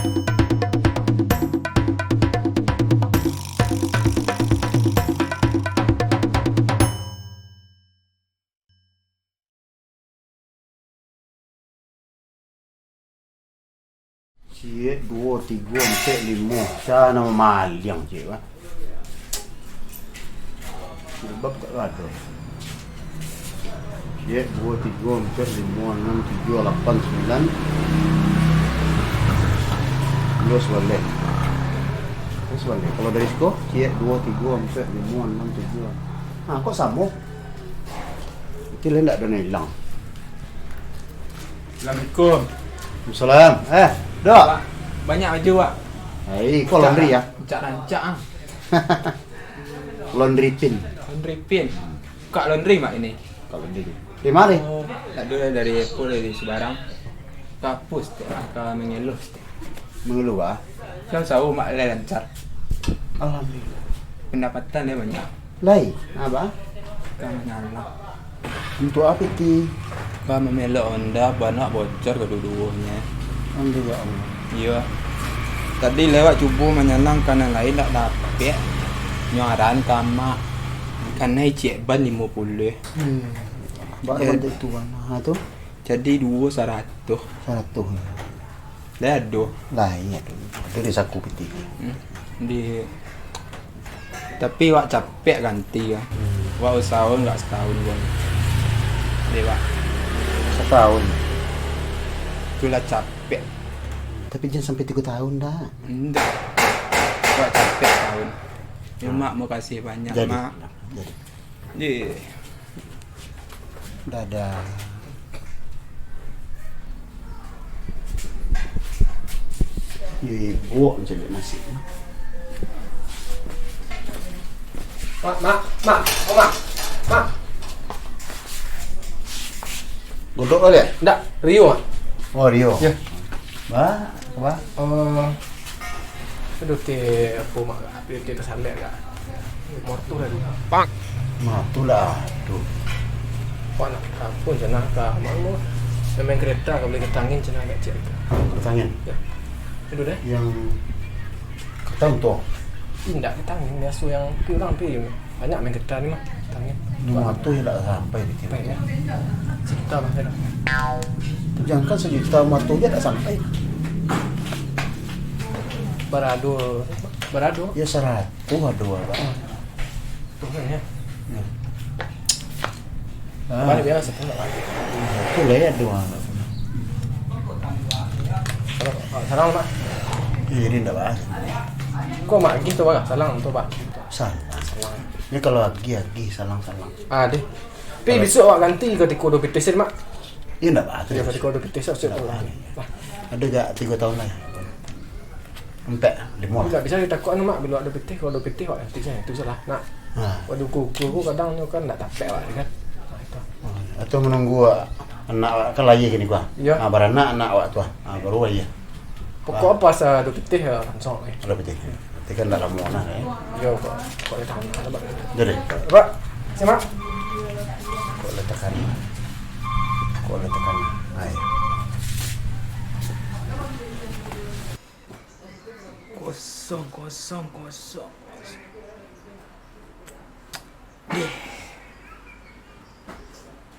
Cik, 2, 3, 4, 5. Saya nama maliang cik lah. Sebab tak ada. Cik, 2, 3, 4, 5, 6, 7, 8, 9. 10 balik. Terus balik. Kalau dari skor, cik, 2, 3, 4, 5, 6, 7. Kok sama? Itu lain tak ada yang hilang. Assalamualaikum. Salam. Dok. Pak, banyak baju pak. Kau laundry ya? Rancak-rancak ah. Laundry pin. Laundry pin. Kak laundry mak ini. Kalau laundry. Di mana? Oh, tak dulu dari Apple dari Sebarang. Kapus tu akan mengeluh. Mengeluh ah. Kan sahu mak lancar. Alhamdulillah. Pendapatan dia banyak. Lai, apa? Kan menyala. Untuk apa ti? Kan memelok Honda banyak bocor kedua-duanya. Alhamdulillah Allah. Iya. Tadi lewat cubu menyenang kanan lain tak dapat. Nyaran kama karena cek ban 50. Baru untuk tuan. Tu. Jadi 200. 100. Dah ada. Lai tu. Dari saku piti. Di tapi wak capek ganti ya. Wak usaha enggak setahun pun. Dia wak Setahun. itulah capek. Tapi jangan sampai 3 tahun dah. Enggak. Wak capek tahun. Ya, mak mau kasih banyak Jadi. mak. Jadi. Dadah. Ibu jadi nasi. Mak, oh mak. Godok kali ya? Enggak, Rio. Oh Rio. Ya. Apa? Aduh apa mak, dia tersalek gak? Motor dah dulu. Pak. Matulah. Tuh. Pak nak kampung cenah ka mana? Main kereta kau boleh ketangin cenah gak cek. Pertanyaan. Ya. Itu dah. Yang ketang tu. Tidak ketangin, biasa yang kurang pi. Banyak main kereta ni mah. Ketangin. Rumah tu yang tak sampai di sini. Baik ya. Sejuta mah saya dah. Jangan kan 1 juta rumah tu dia tak sampai. Berado. Ya 100 ada apa? Tu kan ya. Ah, Apa ni biasa pun tak pakai. tu lah ya dua. Salang mak. Ini tak bahas. Kau mak gitu bah, salang tu bah. Salah. Salang. Ini kalau lagi salang-salang. Deh. Tapi besok awak ganti ke tiko 2 petis mak. Ini tak bahas. Ya tiko 2 petis saya pula. Ada gak 3 tahun lah? Empat, 5. Enggak bisa ditakut mak bila ada petis, kalau ada petis awak ganti saya. Itu salah. Nak. Waduh kuku kadang tu kan tak tapek awak kan. Itu. Atau menunggu anak kan lagi gini gua. Ya. Beranak anak awak tu. Baru aja. Pokok apa sa 2 petis langsung. Ada betul. Tapi kan tak lama lah. Yo kok dia tahan ada bak. Jadi, Pak, siapa? kau letakkan. Hai. Kosong.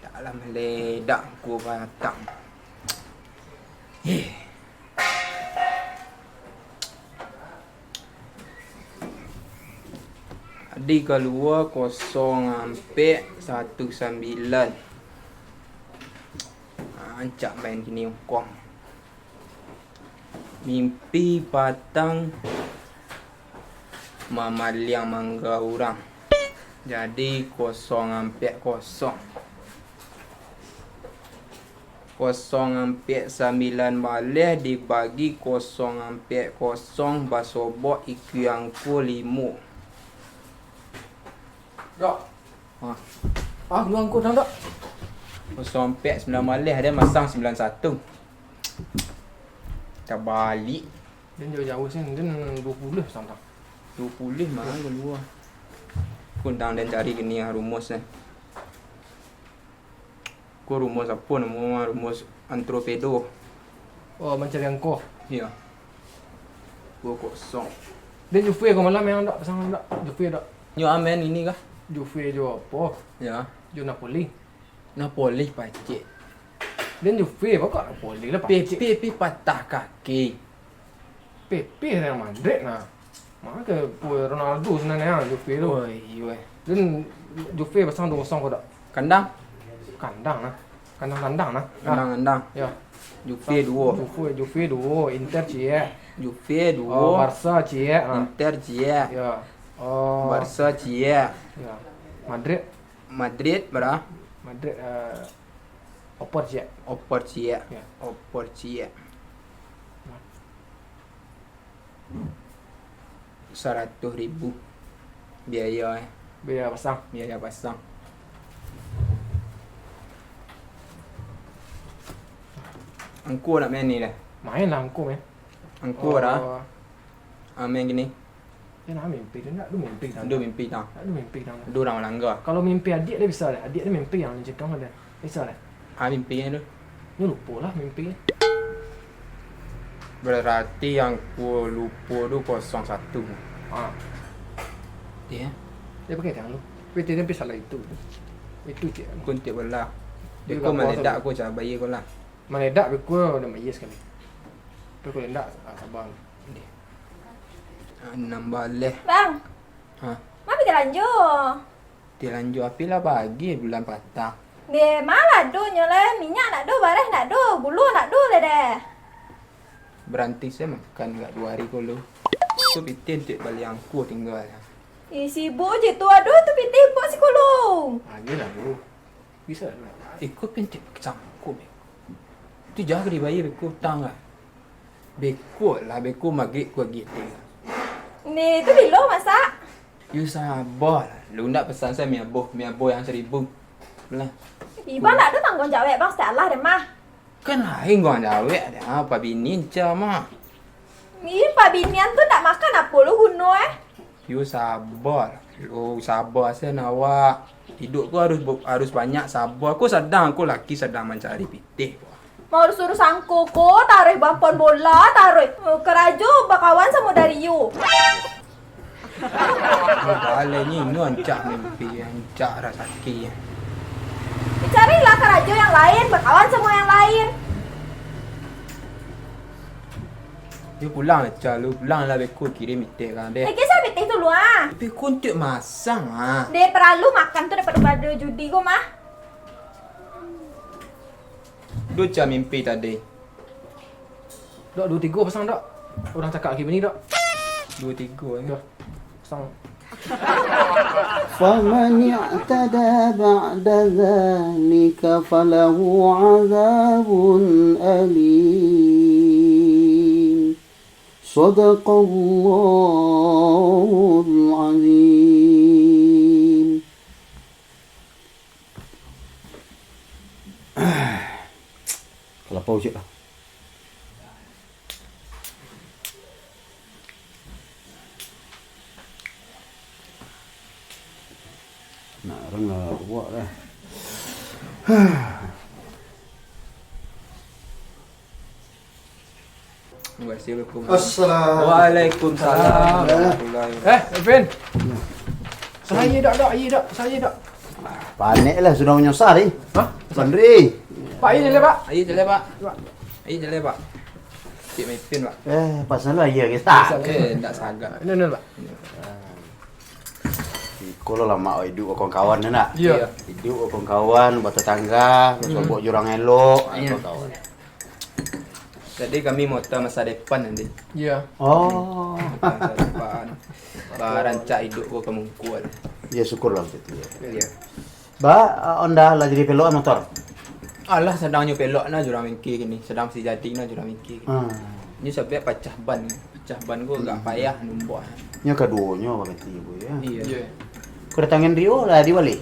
Dalam meledak ku batang. Adik keluar 0.19. Ancak main gini Hongkong. Mimpi patang Mama Liang mangga orang. Jadi 0.0 0.9 balik dibagi 0.0 basobok iku yang ku 5. Dok. Lu angkut dah, Dok. 0.9 balik ada masang 91. Kita balik Dia jauh-jauh sini, dia 20 sampai. 20 mana keluar. Kundang dan cari gini rumus ni. Ku rumus apa nama rumus antropedo. Oh, mencari angkut. Ya. 2-0. Dia Juve kau malam yang tak pasang tak. Juve tak. Nyo amen ini kah? Juve jo apa? Ya. Jo Napoli. Napoli pacik. Dia Juve apa kau Napoli lah pacik. Pepe patah kaki. Pepe Real Madrid nah. Mana ke Ronaldo sebenarnya Juve tu. Oi. Dan Juve pasang 2-0 kau tak. Kandang. Kandang nah. Kandang nah. Kandang. Ya. Juve 2. Juve 2, Inter cie. Juve 2. Barca cie. Inter cie. Ya. Barca cie. Ya. Madrid berapa? Madrid Opor cie. Opor cie. Ya. Opor cie. 100.000 biaya Biaya pasang. biaya pasang. Angku nak main ni dah. Main lah aku main. Angku dah. Main gini. Dia nak mimpi dia nak mimpi dah. Dua mimpi tang. Nak mimpi dah. Dua orang langgar. Kalau mimpi adik dia bisa dah. Adik dia mimpi yang cekang ada. Bisa dah. Mimpi tu. Ni lupa lah mimpi. Berarti yang ku lupa tu 0-1. Dia Dia pakai tangan lu. PT dia salah itu. Itu je. kuntik bola. Dia Dia kau kat bawah meledak tu. aku cara bayi kau lah. Meledak aku dah mayas sekali. Tapi kalau tidak sabar. Nambah leh. Bang, Ha. mak pergi lanjut. Dia lanjut api lah pagi bulan patah. Dia malah do nyole minyak nak do, bares nak do, bulu nak do le deh. Berhenti saya makan kat 2 hari kolo. Tu pitin tik balik angku tinggal. Sibuk je tu, aduh tu pitih buat si kulung. Yelah bro. Bisa lah. Ikut pintik cangkup. Tu jaga di bayi beku tang lah. Beku lah beku magik ku gitu. Ni tu bilo masak. You sabar lah. Lu nak pesan saya mi aboh yang 1000. Lah. Iban nak do tanggung jawab bang salah deh mah. Kan lain kau jawab dah apa bini mah. Ni pak binian tu nak makan apa lu guna You sabar. Lu sabar saya nawak. Hidup ku harus banyak sabar. Aku sedang aku laki sedang mencari pitih. Mau suruh sangku ko, taruh bampon bola, taruh keraju bakawan sama dari you. Kalau ni ancak mimpi, ancak rasa sakit. Carilah keraju yang lain, bakawan sama yang lain. You pulang lah Cak, lu pulang lah beku kirim itik kan deh. Kisah pitih tu lu ah. Tapi ku untuk masang ah. Dia perlu makan tu daripada judi ko mah. Dua jam mimpi tadi. Dok 2-3 pasang dok. Orang cakap lagi begini dok. 2-3 Dah. Pasang. فمن اعتدى بعد ذلك فله عذاب أليم صدق الله العظيم. Kalau pau cik lah. Nak orang lah buat dah. Assalamualaikum. Waalaikumsalam. Evin. Saya dok, saya dok. Panik lah sudah menyusah ni. Hah? Pandri. Pak ini le pak. Ayo jalan pak. Ayo jalan pak. Cik Mepin pak. Pasal lah ya kita. Tak sagak. Ini pak. Kalau lama hidup dengan kawan nak. Ya. Hidup dengan kawan, bertetangga, buat jurang elok, Ya. kawan. Jadi kami motor masa depan nanti. Ya. Oh. Masa depan. Rancak hidup gua ke Mungkuan. Ya syukurlah begitu ya. Ya. Onda lah jadi pelok motor. Alah sedangnya pelok na jurang mingki gini. Sedang si jadi na jurang mingki. Ini sebab pecah ban. Pecah ban gua agak payah numbuk. Nya keduanya berarti ibu ya. Iya. Kedatangan Rio lah di balik.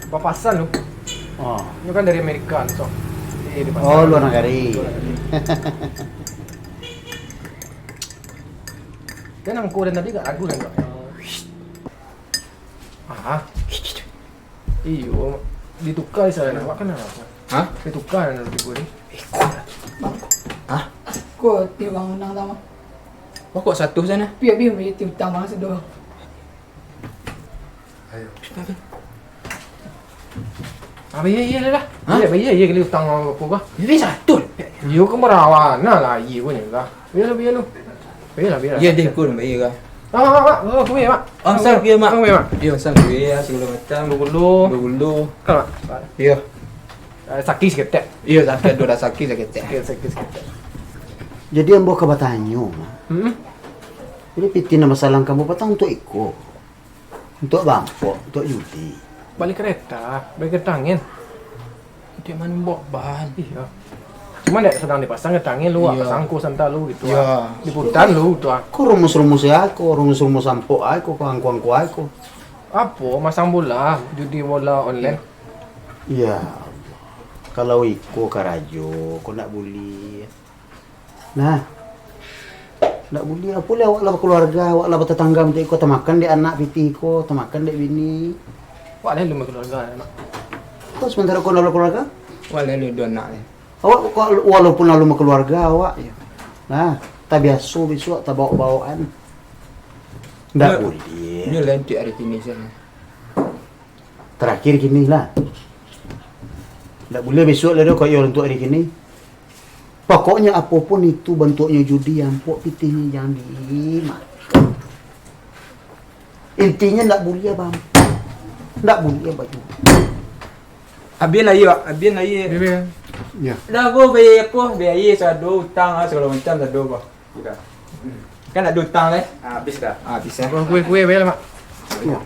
Papasan lu. Oh. Ini kan dari Amerika so. Di pasar. Oh, luar negeri. Dan angku dan tadi gak ragu kan dok. Iyo, ditukar saya nak kan apa? Hah? Ditukar nanti gue ni. Hah? Kau tiwang nang tama. Pokok satu sana. Biar bayar hutang bang sedor. Bayar lah. Ha? Bayar kali hutang apa kah? Lebih satu. You ke merawana lah, you punya lah. Bayar lu. Bayar lah. Ya dia pun bayar kah? Mak. Oh, aku bayar mak. Oh, sang dia mak. Aku bayar mak. Ya, sang dia segala macam. Dulu. Kan mak. Ya. Sakit sikit. Ya, sakit dah sakit sakit. Sakit. Jadi ambo ke Batanyo. Jadi piti nama salang kamu patang untuk ikut. Untuk bangkok, untuk judi. Balik kereta angin. Dia mana bawa bahan. Iya. Cuma nek sedang dipasang kereta angin lu, Iya. pasangku santai lu gitu. Iya. Diputar lu tuh. Kau rumus-rumus aku, rumus-rumus sampok aku, kuang-kuangku aku. Apa? Masang bola, judi bola online. Ya, kalau iko karajo, kau nak buli. Nah, nak buli apa lah awak lah keluarga, awak lah tetangga untuk ikut temakan dek anak piti ko, temakan dek bini. Wah, lu keluarga anak. Kau sementara kau nak keluarga? Walau lu dua nak. Awak kau walaupun lalu mau keluarga awak, nah, tak biasa besok tak bawa-bawaan. Ndak Ya. buli. Ini lantik hari ini sana. Terakhir gini lah. Ndak boleh besok lah kau untuk hari gini. Pokoknya apapun itu bentuknya judi yang pok pitihnya jangan dimakan. Intinya ndak boleh bang. Ndak boleh baju. Abin lagi pak, abin lagi. Bebe. Ya. Dah go bayar apa? Bayar sado hutang segala macam sado apa? Sudah. Kan ada hutang lah. Habis dah. Habis dah. Kue bayar mak. Ya.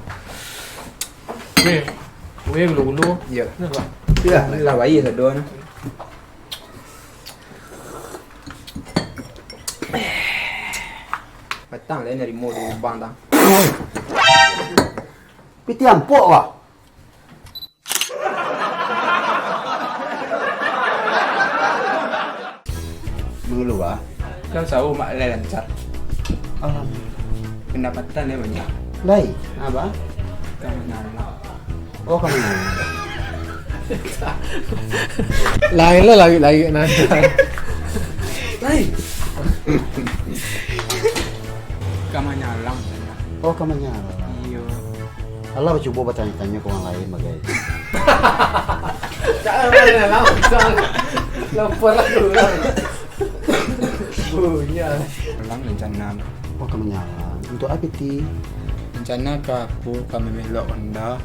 Kue gulu. Ya. Nah, Pak. Ya. Lah bayar sado ni. Petang lah dari mall lubang dah. Pitih ampok wah. Mengeluh ah. Kan sahur mak lai lancar. Alhamdulillah. Pendapatan dia banyak. Lai, apa? Kan nyala. Oh kamu. Lain lah lagi nanti. Lai. Kamu nyalang. Oh kamu nyala. Iya. Allah coba bertanya-tanya ke orang lain bagai. Jangan lah. Lapor lah dulu. Punya. Lang rencana. Oh kamu nyala. Untuk apa ti? Rencana ke aku kami melok Honda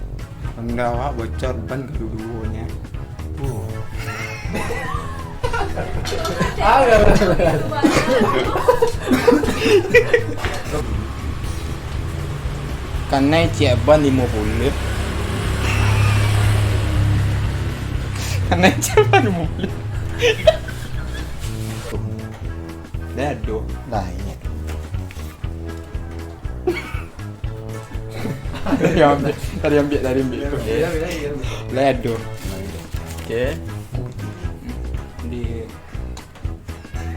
awak bocor ban kedua-duanya. Oh. Karena cek ban 50. Karena cek ban 50. Dah aduh. Lai. Tadi ambil. Dah aduh. Okey. Di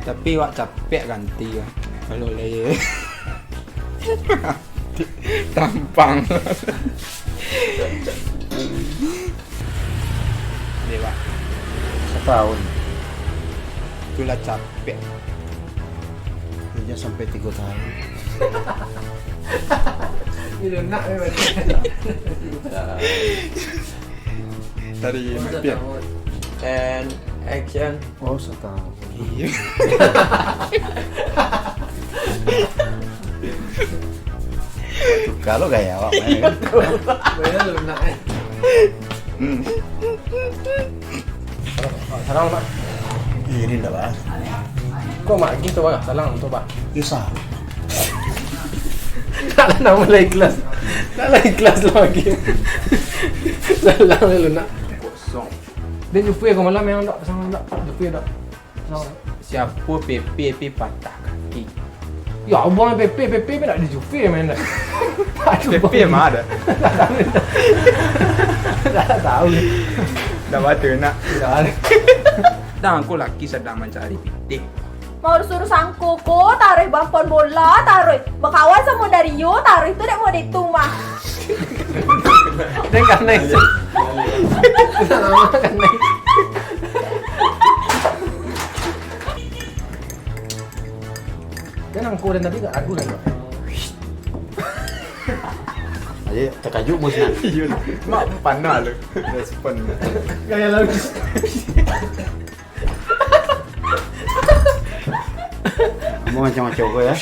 tapi wak capek ganti ya. Kalau lay tampang. Dewa. Setahun. Itulah capek. Kerja sampai 3 tahun. Ini nak memang. Tadi ambil. And action. Oh setahun. Iya. Kalau gaya awak main kan. Bayar lu nak. Salam Pak. Ini dah bah. Kok mak gitu Pak? Salam untuk Pak. Bisa. Tak nak mulai kelas. Tak lagi kelas lagi. Salam lu nak. Kosong. Dia jumpa kau malam yang tak sama tak. Jumpa tak. Siapa PP patah kaki. Ya abang PP nak dijumpa main tak. PP emang ada. Tak tahu. Dah baca nak. Tak ada. Dan aku laki sedang mencari pitik. Mau suruh sang koko, taruh bampon bola, taruh. Berkawan sama dari yo, taruh itu dek mau itu mah. Dia kan naik. Lama kan naik. Kan aku aku dan tadi aku kan. Aja terkajut bos nak. Iya. Mak pandai lu. Respon. Gaya lagi. Kamu macam-macam kau ya.